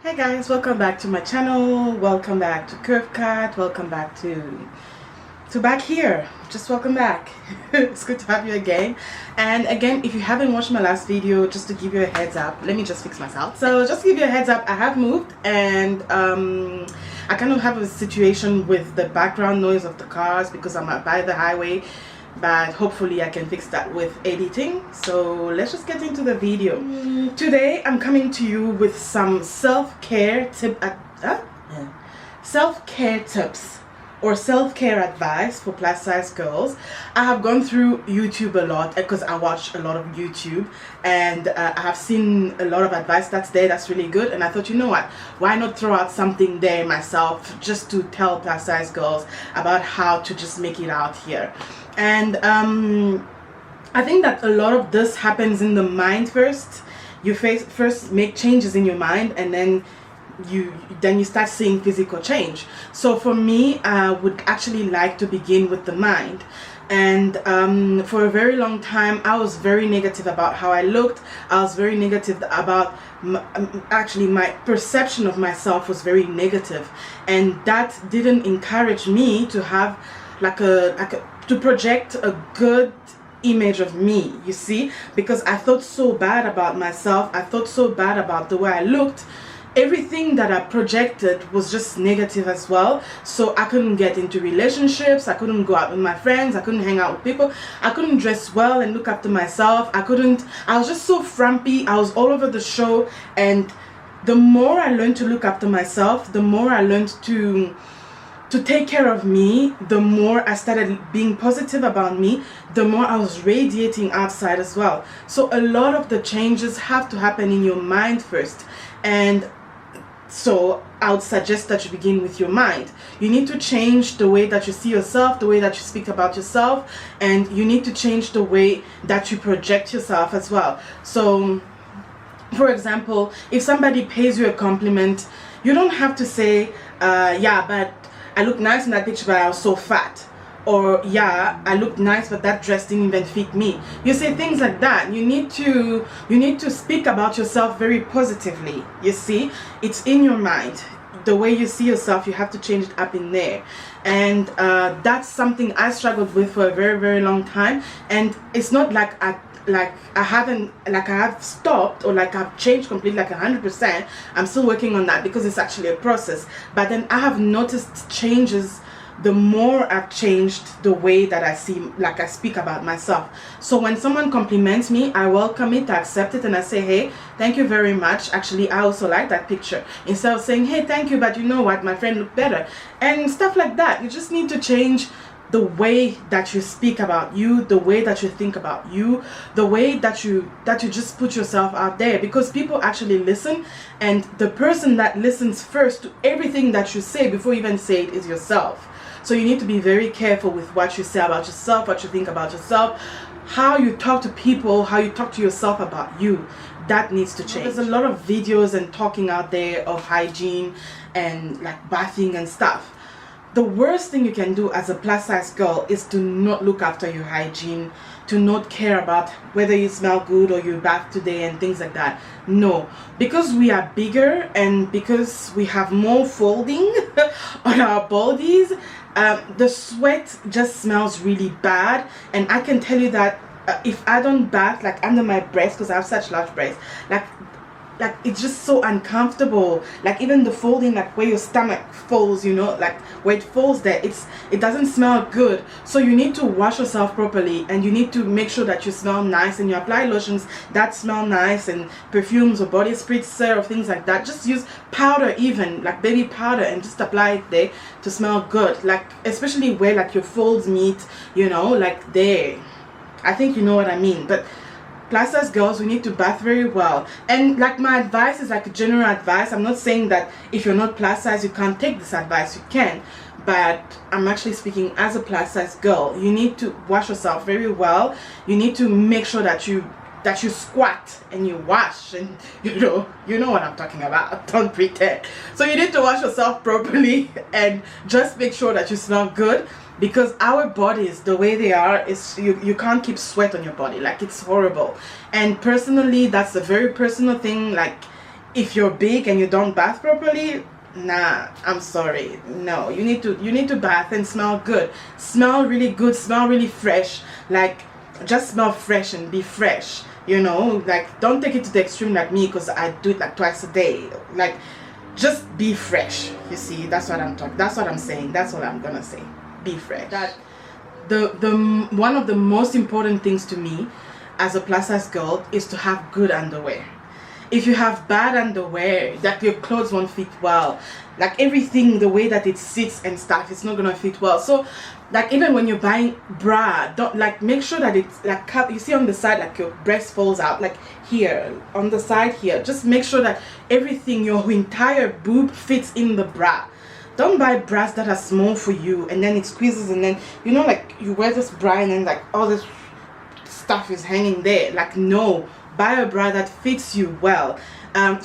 Hey guys, welcome back to my channel. Welcome back to Curve, welcome back to back here. Just welcome back. It's good to have you again. And again, if you haven't watched my last video, just to give you a heads up, let me just fix myself. So just to give you a heads up, I have moved, and I kind of have a situation with the background noise of the cars because I'm by the highway, but hopefully I can fix that with editing. So let's just get into the video. Today I'm coming to you with some self-care tips or self-care advice for plus size girls. I have gone through YouTube a lot because I watch a lot of YouTube, and I have seen a lot of advice that's there that's really good, and I thought, you know what, why not throw out something there myself just to tell plus size girls about how to just make it out here. And I think that a lot of this happens in the mind first. You first make changes in your mind, and then you start seeing physical change. So for me, I would actually like to begin with the mind. And for a very long time I was very negative about how I looked. I was very negative about my perception of myself was very negative, and that didn't encourage me to have to project a good image of me, you see, because I thought so bad about myself. I thought so bad about the way I looked. Everything that I projected was just negative as well. So I couldn't get into relationships, I couldn't go out with my friends, I couldn't hang out with people, I couldn't dress well and look after myself. I was just so frumpy. I was all over the show. And the more I learned to look after myself, the more I learned to take care of me, the more I started being positive about me, the more I was radiating outside as well. So a lot of the changes have to happen in your mind first. And so I would suggest that you begin with your mind. You need to change the way that you see yourself, the way that you speak about yourself, and you need to change the way that you project yourself as well. So for example, if somebody pays you a compliment, you don't have to say, yeah, but I look nice in that picture, but I was so fat. Or, yeah, I look nice, but that dress didn't even fit me. You say things like that. You need to speak about yourself very positively. You see, it's in your mind. The way you see yourself, you have to change it up in there. And that's something I struggled with for a very, very long time. And it's not like I have stopped, or like I've changed completely, like 100%. I'm still working on that because it's actually a process. But then I have noticed changes the more I've changed the way that I speak about myself. So when someone compliments me, I welcome it, I accept it, and I say, hey, thank you very much. Actually, I also like that picture. Instead of saying, hey, thank you, but you know what, my friend looked better, and stuff like that. You just need to change the way that you speak about you, the way that you think about you, the way that you just put yourself out there, because people actually listen, and the person that listens first to everything that you say before you even say it is yourself. So you need to be very careful with what you say about yourself, what you think about yourself, how you talk to people, how you talk to yourself about you. That needs to change. There's a lot of videos and talking out there of hygiene and like bathing and stuff. The worst thing you can do as a plus size girl is to not look after your hygiene, to not care about whether you smell good or you bath today and things like that. No, because we are bigger and because we have more folding on our bodies, the sweat just smells really bad. And I can tell you that if I don't bath like under my breast, because I have such large breasts, like it's just so uncomfortable. Like even the folding, like where your stomach folds, you know, like where it folds there, it doesn't smell good. So you need to wash yourself properly, and you need to make sure that you smell nice, and you apply lotions that smell nice, and perfumes or body spritzer or things like that. Just use powder, even like baby powder, and just apply it there to smell good, like especially where like your folds meet, you know, like there. I think you know what I mean. But plus size girls, we need to bath very well. And like my advice is like a general advice. I'm not saying that if you're not plus size you can't take this advice. You can, but I'm actually speaking as a plus size girl. You need to wash yourself very well. You need to make sure that you squat and you wash, and you know what I'm talking about. Don't pretend. So you need to wash yourself properly and just make sure that you smell good, because our bodies, the way they are, is you can't keep sweat on your body. Like, it's horrible. And personally, that's a very personal thing. Like, if you're big and you don't bath properly, nah, I'm sorry. No, you need to bath and smell good. Smell really good, smell really fresh. Like, just smell fresh and be fresh. You know, like, don't take it to the extreme like me, because I do it like twice a day. Like, just be fresh. You see, that's what I'm talking. That's what I'm saying. That's what I'm gonna say. Be fresh. That the one of the most important things to me as a plus size girl is to have good underwear. If you have bad underwear, that your clothes won't fit well, like everything, the way that it sits and stuff, it's not gonna fit well. So like, even when you're buying bra, don't, like, make sure that it's like, you see on the side, like your breast falls out, like here on the side here, just make sure that everything, your entire boob, fits in the bra. Don't buy bras that are small for you and then it squeezes, and then, you know, like, you wear this bra and then like all this stuff is hanging there. Like, no, buy a bra that fits you well.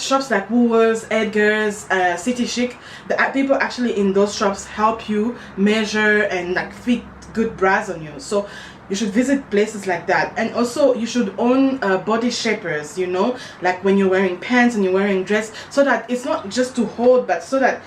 Shops like Woolworths, Edgar's, City Chic, the people actually in those shops help you measure and like fit good bras on you. So you should visit places like that. And also you should own body shapers, you know, like when you're wearing pants and you're wearing dress, so that it's not just to hold, but so that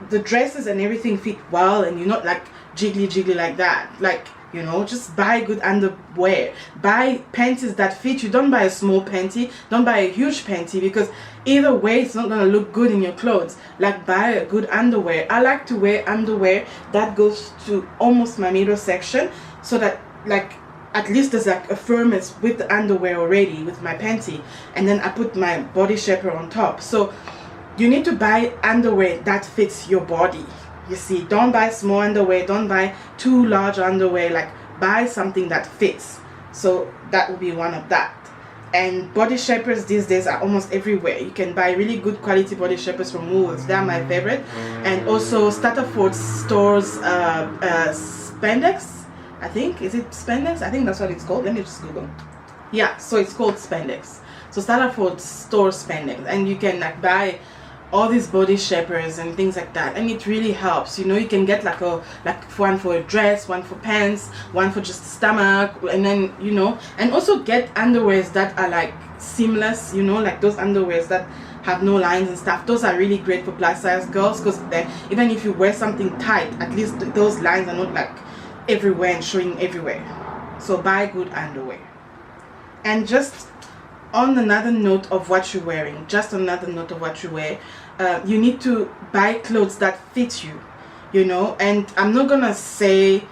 the dresses and everything fit well and you're not like jiggly like that. Like, you know, just buy good underwear. Buy panties that fit you. Don't buy a small panty. Don't buy a huge panty, because either way it's not gonna look good in your clothes. Like, buy a good underwear. I like to wear underwear that goes to almost my middle section, so that like at least there's like a firmness with the underwear already with my panty, and then I put my body shaper on top. So you need to buy underwear that fits your body. You see, don't buy small underwear, don't buy too large underwear. Like, buy something that fits. So that will be one of that. And body shapers these days are almost everywhere. You can buy really good quality body shapers from Woolworths. They are my favorite. And also Starterford stores spandex, I think. Is it spandex? I think that's what it's called. Let me just Google. Yeah, so it's called spandex. So Starterford stores spandex, and you can like buy all these body shapers and things like that, and it really helps. You know, you can get like one for a dress, one for pants, one for just stomach, and then, you know, and also get underwears that are like seamless, you know, like those underwears that have no lines and stuff. Those are really great for plus size girls, because then even if you wear something tight, at least those lines are not like everywhere and showing everywhere. So buy good underwear. And just on another note of what you're wearing, you need to buy clothes that fit you, you know. And I'm not gonna say,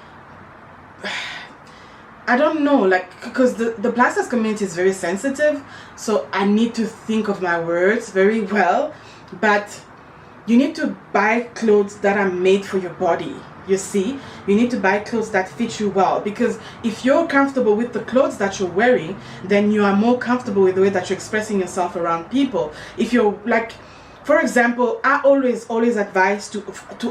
I don't know, like, because the plus size community is very sensitive, so I need to think of my words very well. But you need to buy clothes that are made for your body. You see, you need to buy clothes that fit you well, because if you're comfortable with the clothes that you're wearing, then you are more comfortable with the way that you're expressing yourself around people. If you're like, for example, I always advise to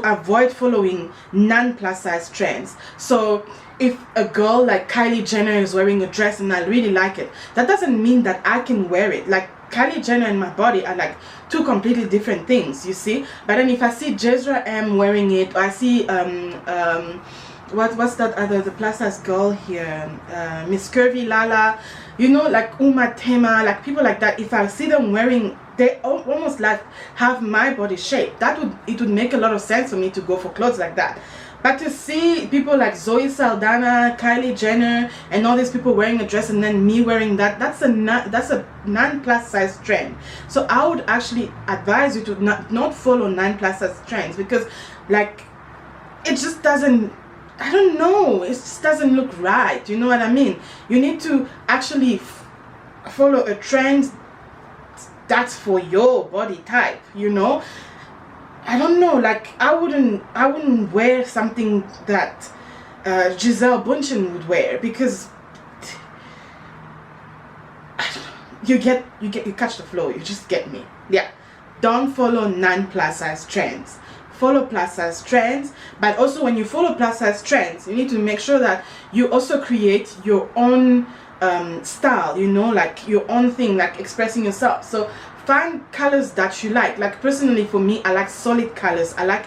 avoid following non-plus size trends. So if a girl like Kylie Jenner is wearing a dress and I really like it, that doesn't mean that I can wear it. Like, Kylie Jenner and my body are like two completely different things, you see. But then if I see Jezra M wearing it, or I see what's that other, the plus size girl here, Miss Curvy Lala, you know, like Uma Tema, like people like that, if I see them wearing, they almost like have my body shape, it would make a lot of sense for me to go for clothes like that. But to see people like Zoe Saldana, Kylie Jenner, and all these people wearing a dress and then me wearing that, that's a non-plus size trend. So I would actually advise you to not follow non-plus size trends, because like, it just doesn't, I don't know, it just doesn't look right. You know what I mean? You need to actually follow a trend that's for your body type, you know. I don't know, like, I wouldn't wear something that Giselle Bundchen would wear, because you catch the flow, you just get me. Yeah, don't follow non-plus size trends. Follow plus size trends, but also when you follow plus size trends, you need to make sure that you also create your own style, you know, like your own thing, like expressing yourself. So find colors that you like. Like, personally for me, I like solid colors. I like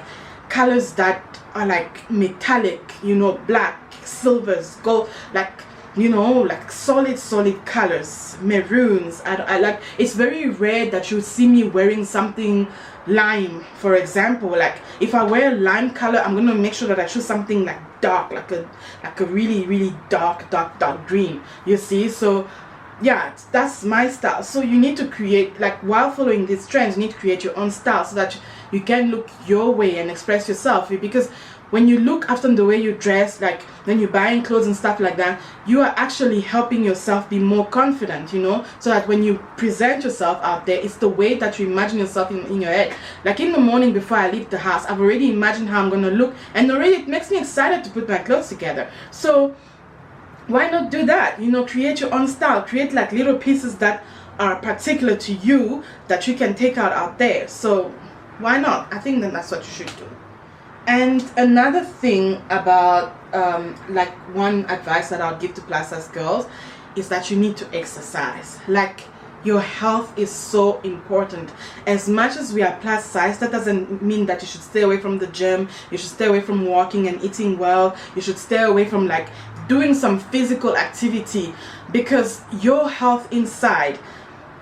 colors that are like metallic, you know, black, silvers, gold, like you know, like solid colors, maroons. I like, it's very rare that you see me wearing something lime, for example. Like if I wear lime color, I'm gonna make sure that I choose something like dark, like a really dark green, you see. So yeah, that's my style. So you need to create, like while following these trends, you need to create your own style so that you can look your way and express yourself. Because when you look after the way you dress, like when you're buying clothes and stuff like that, you are actually helping yourself be more confident, you know, so that when you present yourself out there, it's the way that you imagine yourself in your head. Like in the morning before I leave the house, I've already imagined how I'm gonna look, and already it makes me excited to put my clothes together. So why not do that? You know, create your own style, create like little pieces that are particular to you that you can take out there. So why not? I think that's what you should do. And another thing about like one advice that I'll give to plus size girls is that you need to exercise. Like your health is so important. As much as we are plus size, that doesn't mean that you should stay away from the gym, you should stay away from walking and eating well, you should stay away from like doing some physical activity, because your health inside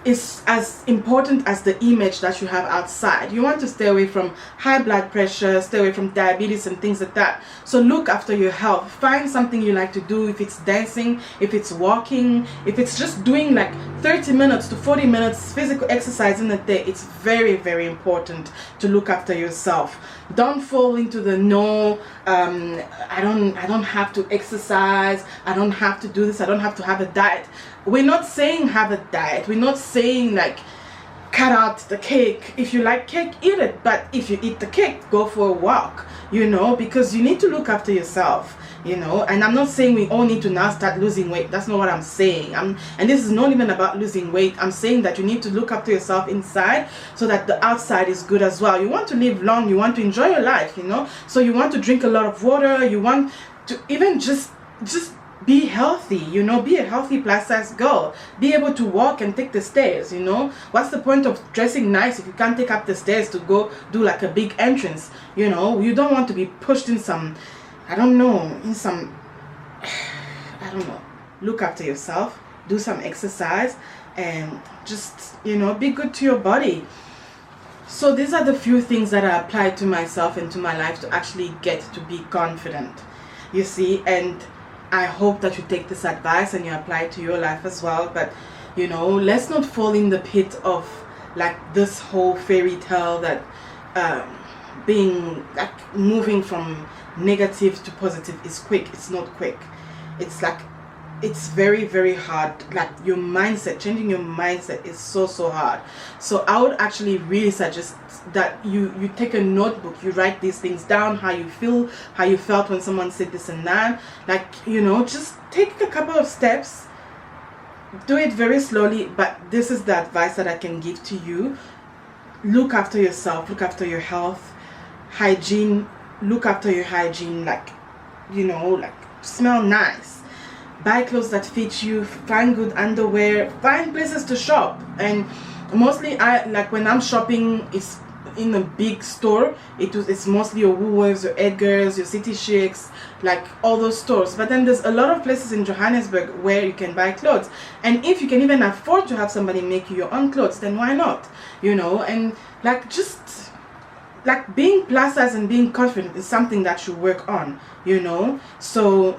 is as important as the image that you have outside. You want to stay away from high blood pressure, stay away from diabetes and things like that. So look after your health. Find something you like to do. If it's dancing, if it's walking, if it's just doing like 30 minutes to 40 minutes physical exercise in a day, it's very important to look after yourself. Don't fall into the no, I don't have to exercise, I don't have to do this, I don't have to have a diet. We're not saying have a diet. We're not saying like cut out the cake. If you like cake, eat it. But if you eat the cake, go for a walk, you know, because you need to look after yourself, you know. And I'm not saying we all need to now start losing weight. That's not what I'm saying. And this is not even about losing weight. I'm saying that you need to look after yourself inside so that the outside is good as well. You want to live long. You want to enjoy your life, you know. So you want to drink a lot of water. You want to even just be healthy, you know, be a healthy plus size girl. Be able to walk and take the stairs, you know. What's the point of dressing nice if you can't take up the stairs to go do like a big entrance, you know? You don't want to be pushed in some, I don't know. Look after yourself, do some exercise, and just, you know, be good to your body. So these are the few things that I applied to myself and to my life to actually get to be confident, you see. And I hope that you take this advice and you apply it to your life as well. But you know, let's not fall in the pit of like this whole fairy tale that being like moving from negative to positive is quick. It's not quick. It's like, it's very hard. Like your mindset, changing your mindset is so hard. So I would actually really suggest that you take a notebook, you write these things down, how you feel, how you felt when someone said this and that. Like, you know, just take a couple of steps, do it very slowly, but this is the advice that I can give to you. Look after yourself, look after your health, hygiene, look after your hygiene, like, you know, like smell nice, buy clothes that fit you, find good underwear, find places to shop. And mostly I like when I'm shopping, it's in a big store, it's mostly your Woolworths, your Edgars, your City Chicks, like all those stores. But then there's a lot of places in Johannesburg where you can buy clothes, and if you can even afford to have somebody make you your own clothes, then why not, you know. And like, just like being plus size and being confident is something that you work on, you know. So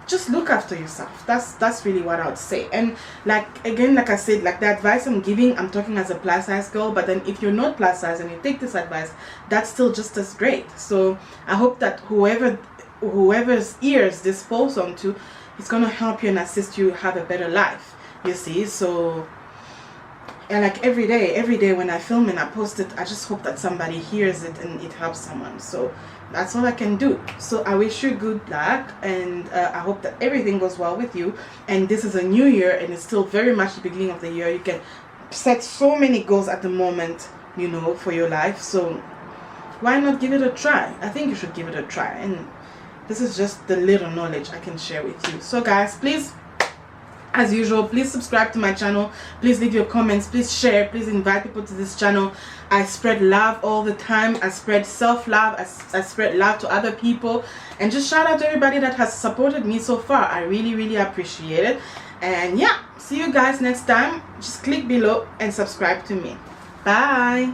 just look after yourself. That's really what I would say. And like, again, like I said, like the advice I'm giving, I'm talking as a plus size girl. But then if you're not plus size and you take this advice, that's still just as great. So I hope that whoever's ears this falls onto, it's gonna help you and assist you have a better life, you see. So, and like every day when I film and I post it, I just hope that somebody hears it and it helps someone. So that's all I can do. So I wish you good luck, and I hope that everything goes well with you. And this is a new year, and it's still very much the beginning of the year. You can set so many goals at the moment, you know, for your life. So why not give it a try? I think you should give it a try. And this is just the little knowledge I can share with you. So guys, please As usual, please subscribe to my channel, please leave your comments, please share, please invite people to this channel. I spread love all the time. I spread self-love, I spread love to other people, and just shout out to everybody that has supported me so far. I really appreciate it. And yeah, see you guys next time. Just click below and subscribe to me. Bye.